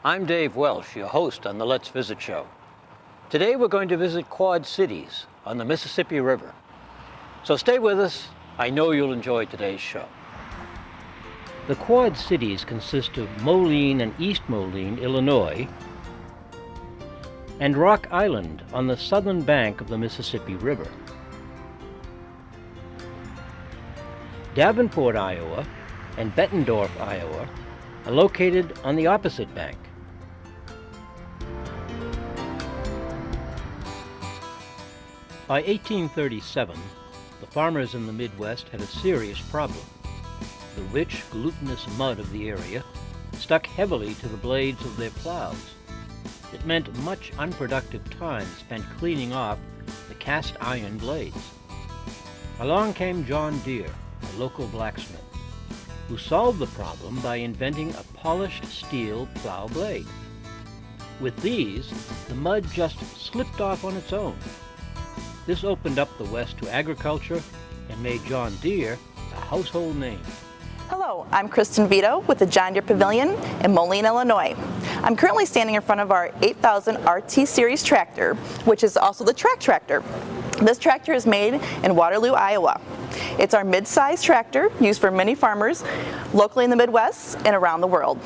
I'm Dave Welsh, your host on the Let's Visit show. Today we're going to visit Quad Cities on the Mississippi River. So stay with us. I know you'll enjoy today's show. The Quad Cities consist of Moline and East Moline, Illinois, and Rock Island on the southern bank of the Mississippi River. Davenport, Iowa, and Bettendorf, Iowa, are located on the opposite bank. By 1837, the farmers in the Midwest had a serious problem. The rich, glutinous mud of the area stuck heavily to the blades of their plows. It meant much unproductive time spent cleaning off the cast iron blades. Along came John Deere, a local blacksmith, who solved the problem by inventing a polished steel plow blade. With these, the mud just slipped off on its own. This opened up the West to agriculture and made John Deere a household name. Hello, I'm Kristen Vito with the John Deere Pavilion in Moline, Illinois. I'm currently standing in front of our 8000 RT Series tractor, which is also the track tractor. This tractor is made in Waterloo, Iowa. It's our mid-size tractor used for many farmers locally in the Midwest and around the world.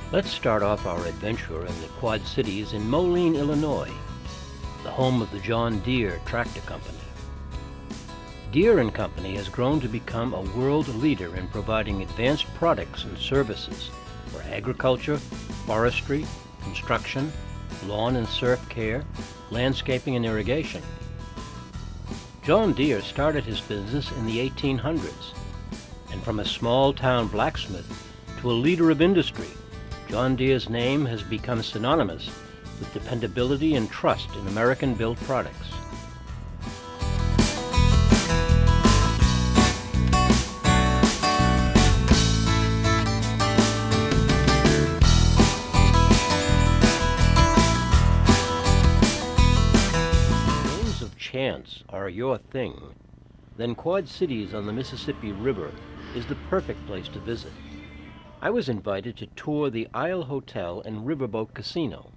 Let's start off our adventure in the Quad Cities in Moline, Illinois, the home of the John Deere Tractor Company. Deere & Company has grown to become a world leader in providing advanced products and services for agriculture, forestry, construction, lawn and surf care, landscaping and irrigation. John Deere started his business in the 1800s, and from a small-town blacksmith to a leader of industry, John Deere's name has become synonymous with dependability and trust in American-built products. If games of chance are your thing, then Quad Cities on the Mississippi River is the perfect place to visit. I was invited to tour the Isle Hotel and Riverboat Casino.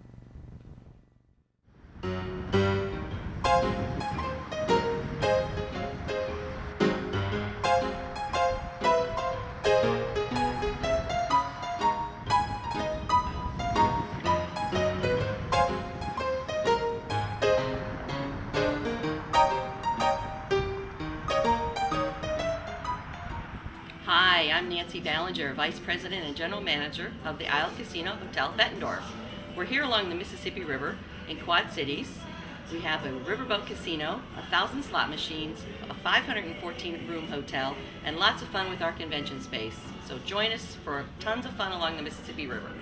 Hi, I'm Nancy Ballinger, Vice President and General Manager of the Isle Casino Hotel Bettendorf. We're here along the Mississippi River in Quad Cities. We have a riverboat casino, 1,000 slot machines, a 514-room hotel, and lots of fun with our convention space. So join us for tons of fun along the Mississippi River.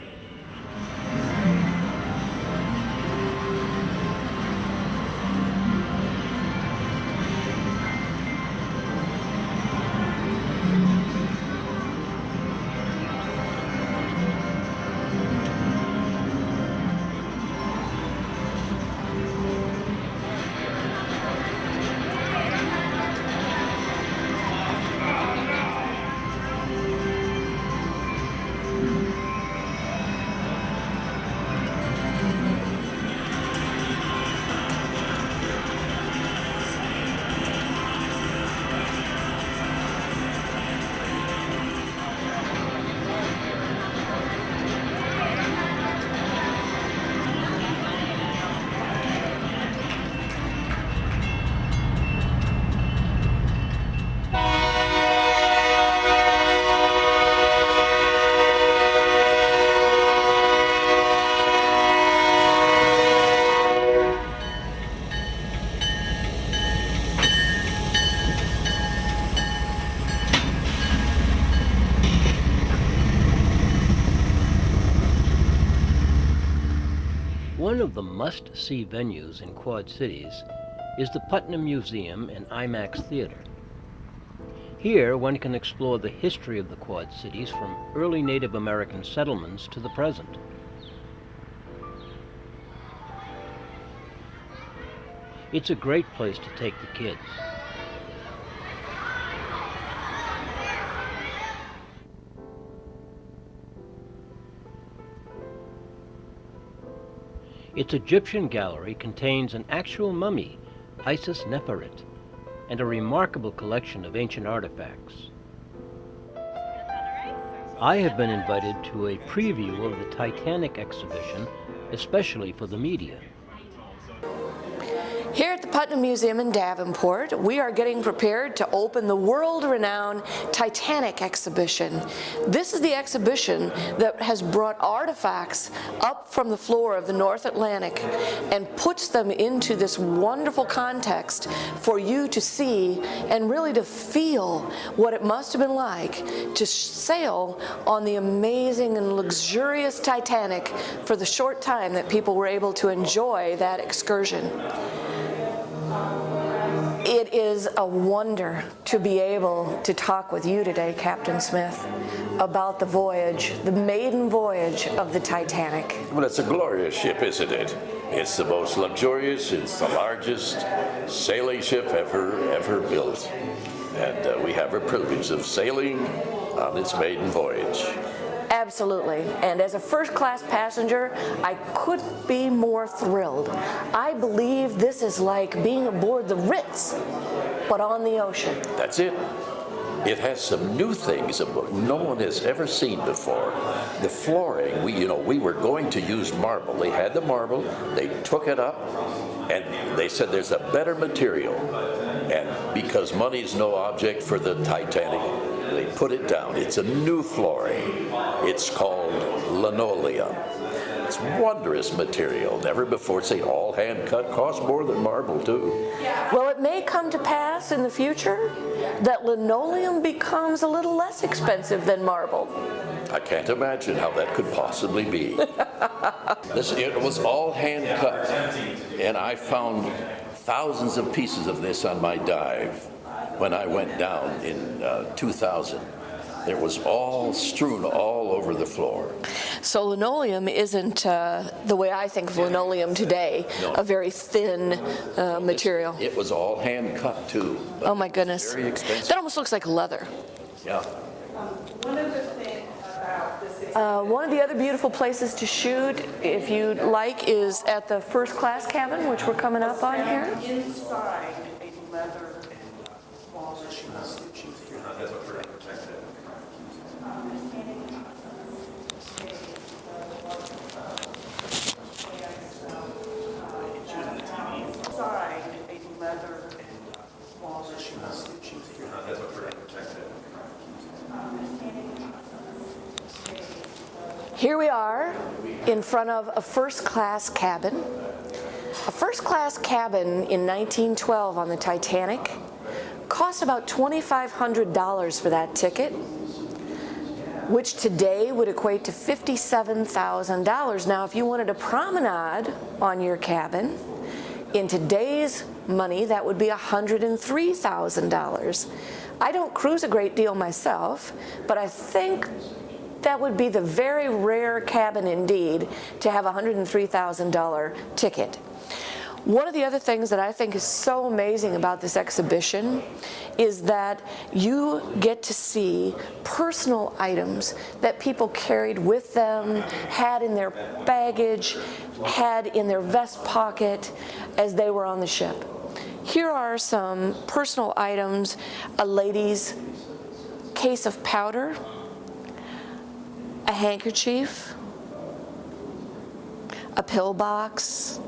One of the must-see venues in Quad Cities is the Putnam Museum and IMAX Theater. Here, one can explore the history of the Quad Cities from early Native American settlements to the present. It's a great place to take the kids. Its Egyptian gallery contains an actual mummy, Isis Neferet, and a remarkable collection of ancient artifacts. I have been invited to a preview of the Titanic exhibition, especially for the media. Here at the Putnam Museum in Davenport, we are getting prepared to open the world-renowned Titanic exhibition. This is the exhibition that has brought artifacts up from the floor of the North Atlantic and puts them into this wonderful context for you to see and really to feel what it must have been like to sail on the amazing and luxurious Titanic for the short time that people were able to enjoy that excursion. It is a wonder to be able to talk with you today, Captain Smith, about the voyage, the maiden voyage of the Titanic. Well, it's a glorious ship, isn't it? It's the most luxurious, it's the largest sailing ship ever built. And we have a privilege of sailing on its maiden voyage. Absolutely, and as a first-class passenger, I couldn't be more thrilled. I believe this is like being aboard the Ritz, but on the ocean. That's it. It has some new things that no one has ever seen before. The flooring, we were going to use marble. They had the marble, they took it up, and they said there's a better material. And because money's no object for the Titanic, they put it down. It's a new flooring. It's called linoleum. It's wondrous material. Never before seen. All hand cut, costs more than marble too. Well, it may come to pass in the future that linoleum becomes a little less expensive than marble. I can't imagine how that could possibly be. It was all hand cut, and I found thousands of pieces of this on my dive when I went down in 2000. It was all strewn all over the floor. So linoleum isn't, the way I think of linoleum today, No. a very thin material. It was all hand cut too. Oh my goodness. Very expensive. That almost looks like leather. Yeah. One of the other beautiful places to shoot, if you'd like, is at the first class cabin, which we're coming up on here. Inside a leather wallet. Inside a leather wallet. Here we are in front of a first class cabin. A first class cabin in 1912 on the Titanic cost about $2,500 for that ticket, which today would equate to $57,000. Now, if you wanted a promenade on your cabin, in today's money, that would be $103,000. I don't cruise a great deal myself, but I think that would be the very rare cabin indeed to have a $103,000 ticket. One of the other things that I think is so amazing about this exhibition is that you get to see personal items that people carried with them, had in their baggage, had in their vest pocket as they were on the ship. Here are some personal items: a lady's case of powder, a handkerchief, a pill box.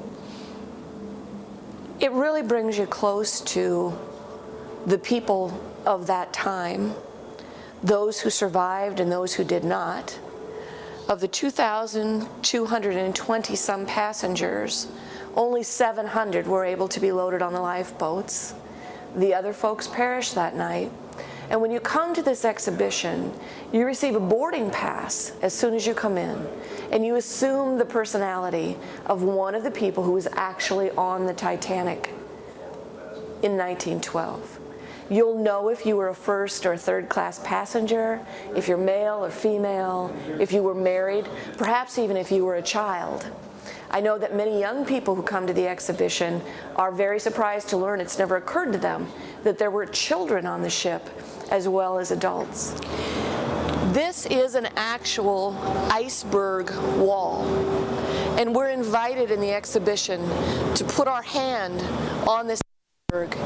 It really brings you close to the people of that time, those who survived and those who did not. Of the 2,220 some passengers, only 700 were able to be loaded on the lifeboats. The other folks perished that night. And when you come to this exhibition, you receive a boarding pass as soon as you come in, and you assume the personality of one of the people who was actually on the Titanic in 1912. You'll know if you were a first or third class passenger, if you're male or female, if you were married, perhaps even if you were a child. I know that many young people who come to the exhibition are very surprised to learn it's never occurred to them that there were children on the ship as well as adults. This is an actual iceberg wall, and we're invited in the exhibition to put our hand on this iceberg.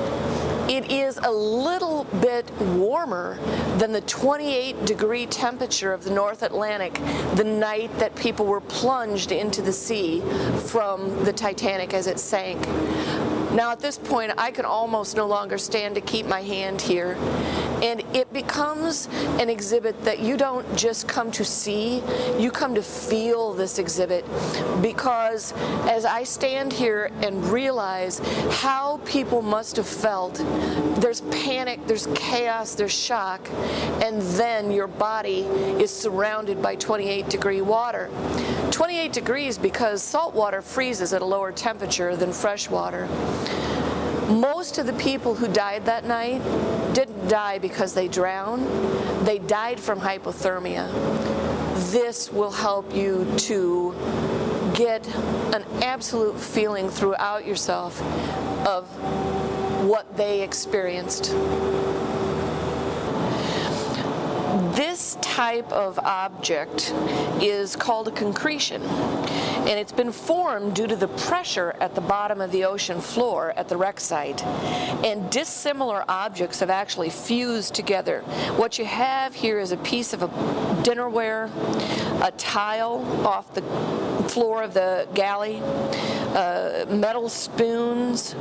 It is a little bit warmer than the 28-degree temperature of the North Atlantic the night that people were plunged into the sea from the Titanic as it sank. Now at this point, I can almost no longer stand to keep my hand here. And it becomes an exhibit that you don't just come to see, you come to feel this exhibit, because as I stand here and realize how people must have felt, there's panic, there's chaos, there's shock, and then your body is surrounded by 28-degree water. 28 degrees because salt water freezes at a lower temperature than fresh water. Most of the people who died that night didn't die because they drowned. They died from hypothermia. This will help you to get an absolute feeling throughout yourself of what they experienced. This type of object is called a concretion, and it's been formed due to the pressure at the bottom of the ocean floor at the wreck site. And dissimilar objects have actually fused together. What you have here is a piece of dinnerware, a tile off the floor of the galley, metal spoons,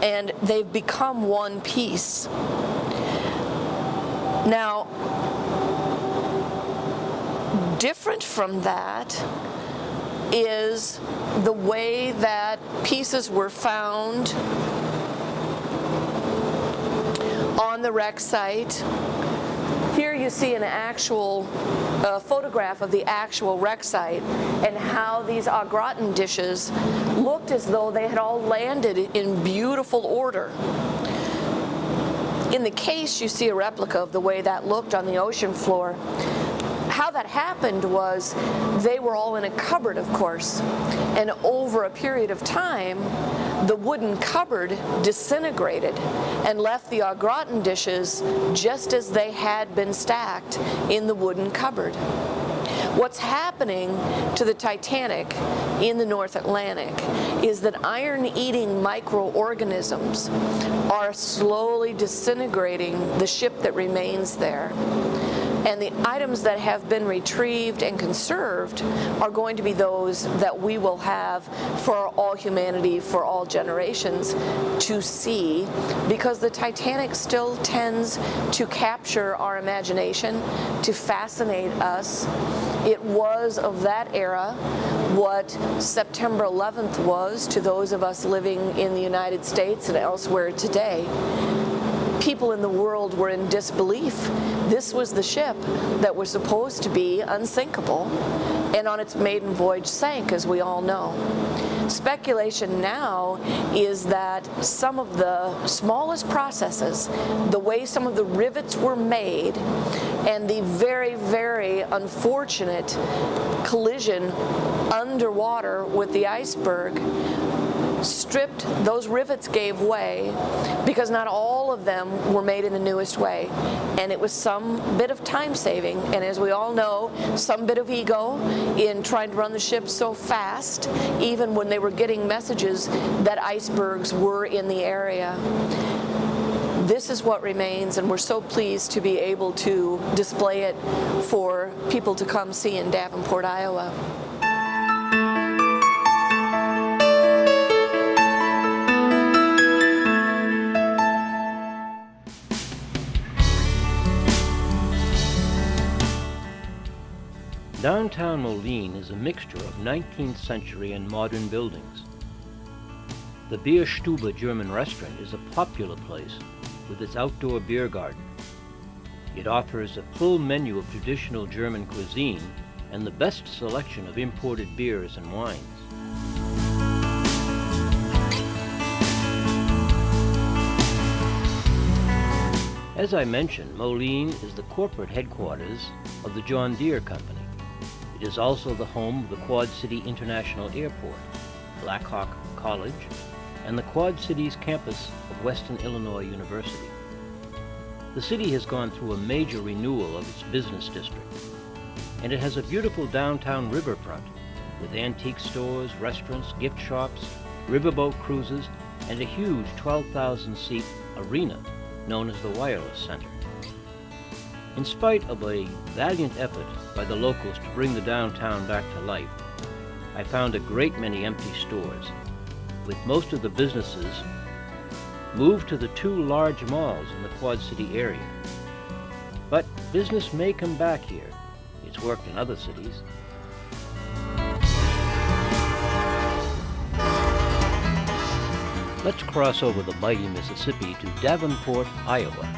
and they've become one piece. Now, different from that is the way that pieces were found on the wreck site. Here you see an actual photograph of the actual wreck site and how these au gratin dishes looked as though they had all landed in beautiful order. In the case, you see a replica of the way that looked on the ocean floor. How that happened was they were all in a cupboard, of course, and over a period of time, the wooden cupboard disintegrated and left the au gratin dishes just as they had been stacked in the wooden cupboard. What's happening to the Titanic in the North Atlantic is that iron-eating microorganisms are slowly disintegrating the ship that remains there. And the items that have been retrieved and conserved are going to be those that we will have for all humanity, for all generations to see, because the Titanic still tends to capture our imagination, to fascinate us. It was of that era what September 11th was to those of us living in the United States and elsewhere today. People in the world were in disbelief. This was the ship that was supposed to be unsinkable, and on its maiden voyage sank, as we all know. Speculation now is that some of the smallest processes, the way some of the rivets were made, and the very, very unfortunate collision underwater with the iceberg stripped, those rivets gave way because not all of them were made in the newest way. And it was some bit of time saving, and as we all know, some bit of ego in trying to run the ship so fast, even when they were getting messages that icebergs were in the area. This is what remains, and we're so pleased to be able to display it for people to come see in Davenport, Iowa. Downtown Moline is a mixture of 19th century and modern buildings. The Bierstube German restaurant is a popular place with its outdoor beer garden. It offers a full menu of traditional German cuisine and the best selection of imported beers and wines. As I mentioned, Moline is the corporate headquarters of the John Deere Company. It It is also the home of the Quad City International Airport, Black Hawk College, and the Quad Cities campus of Western Illinois University. The city has gone through a major renewal of its business district, and it has a beautiful downtown riverfront with antique stores, restaurants, gift shops, riverboat cruises, and a huge 12,000-seat arena known as the Wireless Center. In spite of a valiant effort by the locals to bring the downtown back to life, I found a great many empty stores, with most of the businesses moved to the two large malls in the Quad City area. But business may come back here. It's worked in other cities. Let's cross over the mighty Mississippi to Davenport, Iowa.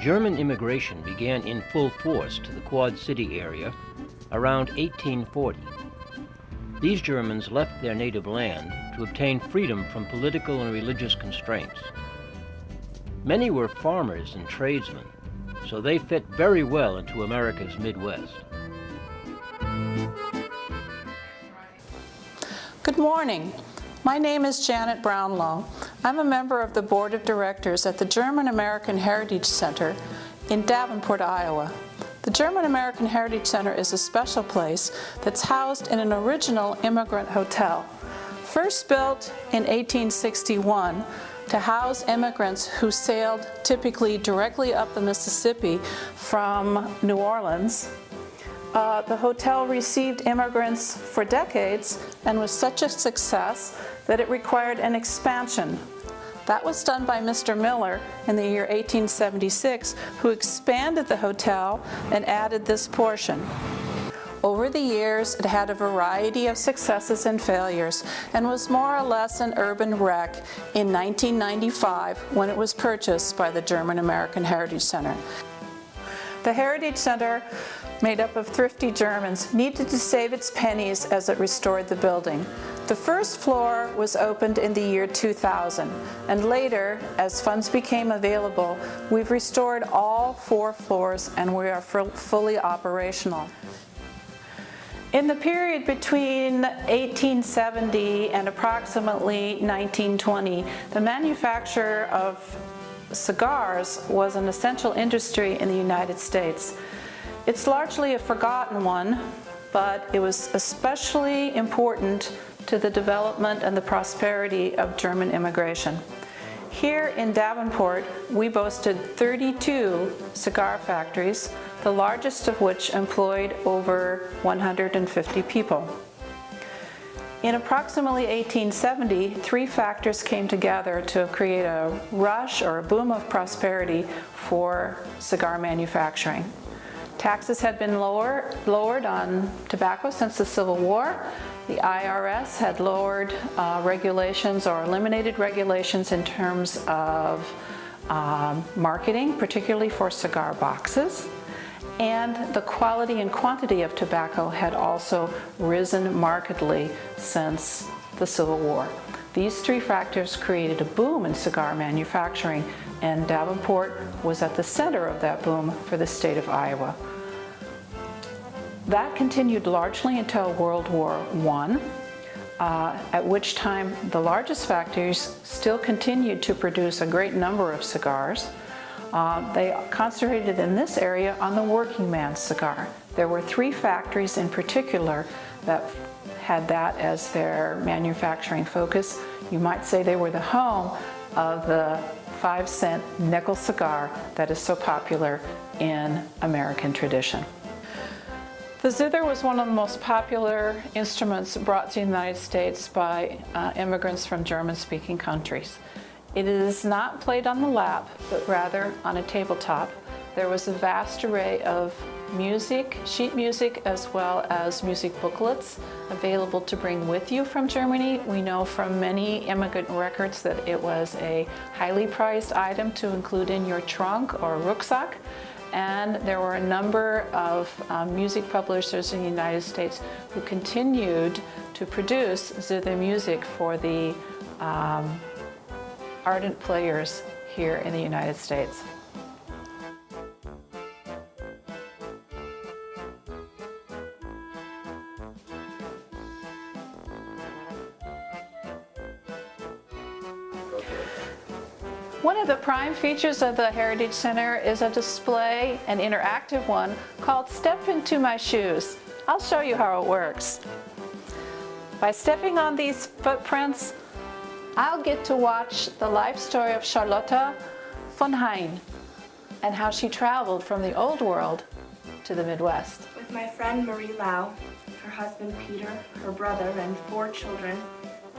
German immigration began in full force to the Quad City area around 1840. These Germans left their native land to obtain freedom from political and religious constraints. Many were farmers and tradesmen, so they fit very well into America's Midwest. Good morning. My name is Janet Brownlow. I'm a member of the Board of Directors at the German American Heritage Center in Davenport, Iowa. The German American Heritage Center is a special place that's housed in an original immigrant hotel. First built in 1861 to house immigrants who sailed typically directly up the Mississippi from New Orleans, the hotel received immigrants for decades and was such a success that it required an expansion. That was done by Mr. Miller in the year 1876, who expanded the hotel and added this portion. Over the years, it had a variety of successes and failures and was more or less an urban wreck in 1995 when it was purchased by the German American Heritage Center. The Heritage Center, made up of thrifty Germans, needed to save its pennies as it restored the building. The first floor was opened in the year 2000, and later, as funds became available, we've restored all 4 floors and we are fully operational. In the period between 1870 and approximately 1920, the manufacture of cigars was an essential industry in the United States. It's largely a forgotten one, but it was especially important to the development and the prosperity of German immigration. Here in Davenport, we boasted 32 cigar factories, the largest of which employed over 150 people. In approximately 1870, 3 factors came together to create a rush or a boom of prosperity for cigar manufacturing. Taxes had been lowered on tobacco since the Civil War. The IRS had lowered regulations or eliminated regulations in terms of marketing, particularly for cigar boxes. And the quality and quantity of tobacco had also risen markedly since the Civil War. These 3 factors created a boom in cigar manufacturing, and Davenport was at the center of that boom for the state of Iowa. That continued largely until World War I, at which time the largest factories still continued to produce a great number of cigars. They concentrated in this area on the working man's cigar. There were 3 factories in particular that had that as their manufacturing focus. You might say they were the home of the 5-cent nickel cigar that is so popular in American tradition. The zither was one of the most popular instruments brought to the United States by immigrants from German-speaking countries. It is not played on the lap, but rather on a tabletop. There was a vast array of music, sheet music, as well as music booklets available to bring with you from Germany. We know from many immigrant records that it was a highly prized item to include in your trunk or rucksack. And there were a number of music publishers in the United States who continued to produce zither music for the ardent players here in the United States. One of the prime features of the Heritage Center is a display, an interactive one, called Step Into My Shoes. I'll show you how it works. By stepping on these footprints, I'll get to watch the life story of Charlotte von Hein and how she traveled from the old world to the Midwest. With my friend Marie Lau, her husband Peter, her brother, and 4 children,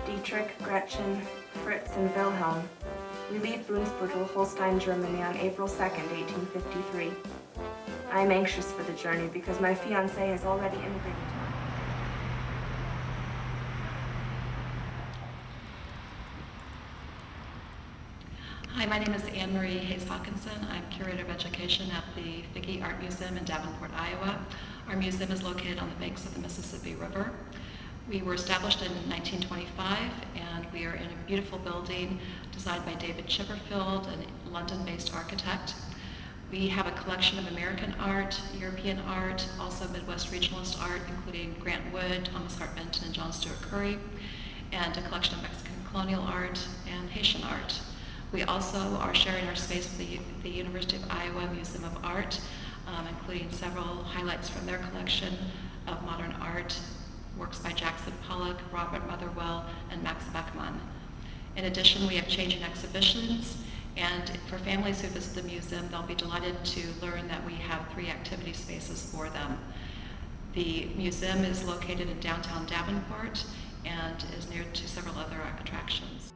Dietrich, Gretchen, Fritz, and Wilhelm, we leave Brunsbüttel, Holstein, Germany on April 2nd, 1853. I am anxious for the journey because my fiancé has already immigrated. Hi, my name is Anne-Marie Hayes-Hawkinson. I'm Curator of Education at the Figge Art Museum in Davenport, Iowa. Our museum is located on the banks of the Mississippi River. We were established in 1925, and we are in a beautiful building designed by David Chipperfield, a London-based architect. We have a collection of American art, European art, also Midwest regionalist art, including Grant Wood, Thomas Hart Benton, and John Stuart Curry, and a collection of Mexican colonial art and Haitian art. We also are sharing our space with the University of Iowa Museum of Art, including several highlights from their collection of modern art, works by Jackson Pollock, Robert Motherwell, and Max Beckmann. In addition, we have changing exhibitions, and for families who visit the museum, they'll be delighted to learn that we have 3 activity spaces for them. The museum is located in downtown Davenport and is near to several other attractions.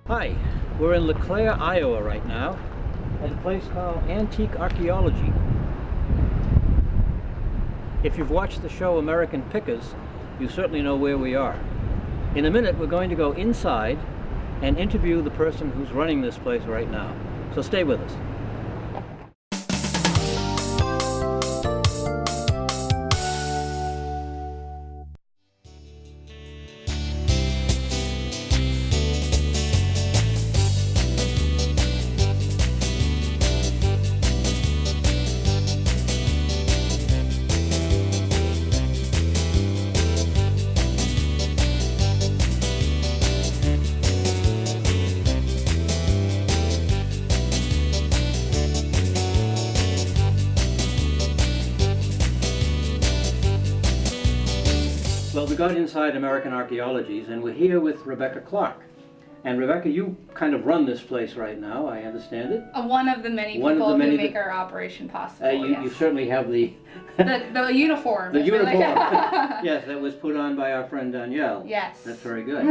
Hi, we're in LeClaire, Iowa right now at a place called Antique Archaeology. If you've watched the show American Pickers, you certainly know where we are. In a minute, we're going to go inside and interview the person who's running this place right now. So stay with us. Well, we got inside American Archaeologies, and we're here with Rebecca Clark. And Rebecca, you kind of run this place right now, I understand it. One of the many people who make our operation possible. You certainly have the the uniform. The uniform. Yes, that was put on by our friend Danielle. Yes. That's very good.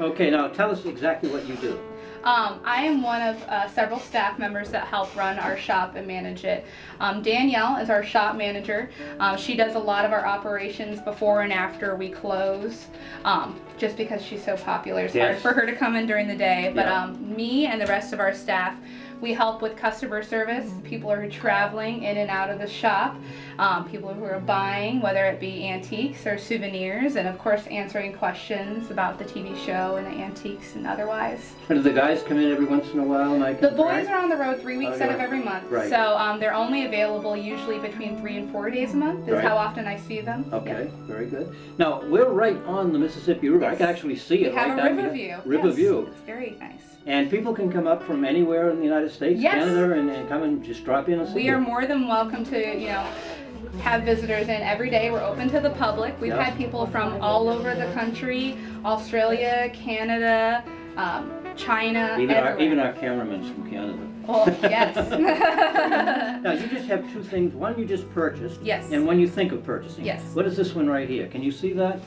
Okay, now tell us exactly what you do. I am one of several staff members that help run our shop and manage it. Danielle is our shop manager. She does a lot of our operations before and after we close, just because she's so popular. It's hard for her to come in during the day, but me and the rest of our staff, we help with customer service. People are traveling in and out of the shop, people who are buying, whether it be antiques or souvenirs, and of course answering questions about the TV show and the antiques and otherwise. And do the guys come in every once in a while? The boys are on the road 3 weeks out of every month, so they're only available usually between 3 and 4 days a month is how often I see them. Okay, very good. Now, we're right on the Mississippi River. I can actually see it right down here. We have a river view. River view. It's very nice. And people can come up from anywhere in the United States, Canada, and come and just drop in and see. We are more than welcome to, have visitors in every day. We're open to the public. We've had people from all over the country, Australia, Canada, China, Even everywhere. our cameraman's from Canada. Oh, yes. Now, you just have two things. One you just purchased. Yes. And one you think of purchasing. Yes. What is this one right here? Can you see that?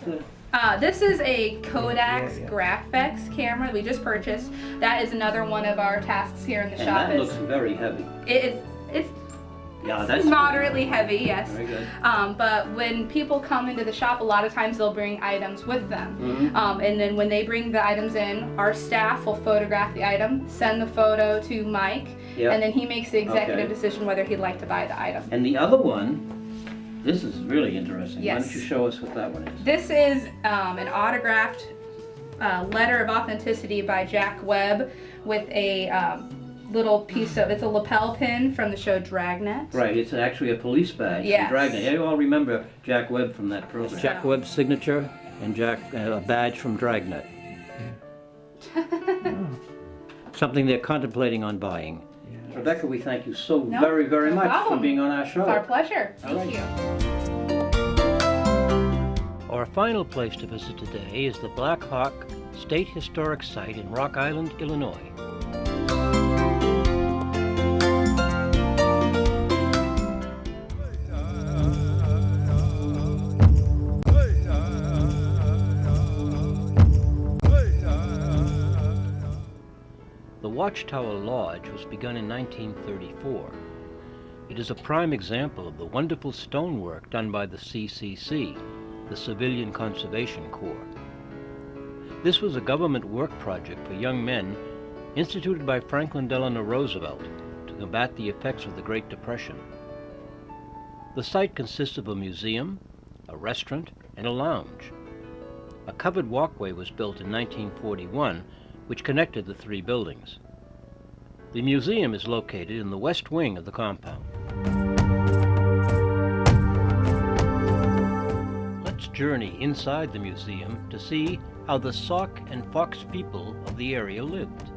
This is a Kodak's Graphex camera we just purchased. That is another one of our tasks here in the And shop. that looks very heavy. It's Yeah, that's moderately heavy, yes. very good. But when people come into the shop, a lot of times they'll bring items with them. And then when they bring the items in, our staff will photograph the item, send the photo to Mike, Yep. and then he makes the executive Okay. decision whether he'd like to buy the item. And the other one, this is really interesting. Why Yes. don't you show us what that one is? This is an autographed letter of authenticity by Jack Webb with a little piece of, it's a lapel pin from the show Dragnet. Right, it's actually a police badge Yes. from Dragnet. You all remember Jack Webb from that program. Jack Webb's signature and a badge from Dragnet. Something they're contemplating on buying. Rebecca, we thank you so No, very, very no much problem. for being on our show. It's our pleasure. All Thank right. you. Our final place to visit today is the Black Hawk State Historic Site in Rock Island, Illinois. The Watchtower Lodge was begun in 1934. It is a prime example of the wonderful stonework done by the CCC, the Civilian Conservation Corps. This was a government work project for young men instituted by Franklin Delano Roosevelt to combat the effects of the Great Depression. The site consists of a museum, a restaurant, and a lounge. A covered walkway was built in 1941 which connected the three buildings. The museum is located in the west wing of the compound. Let's journey inside the museum to see how the Sauk and Fox people of the area lived.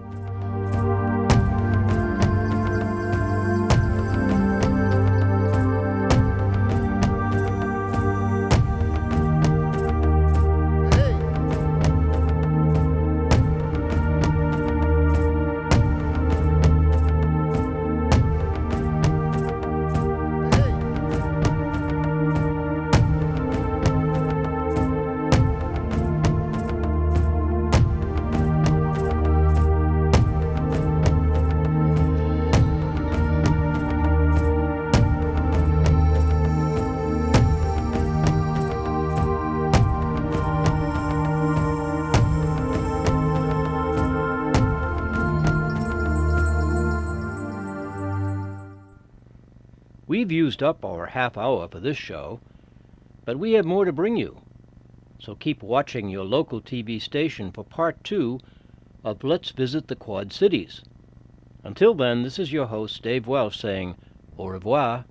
We've used up our half hour for this show, but we have more to bring you. So keep watching your local TV station for part 2 of Let's Visit the Quad Cities. Until then, this is your host, Dave Welsh, saying au revoir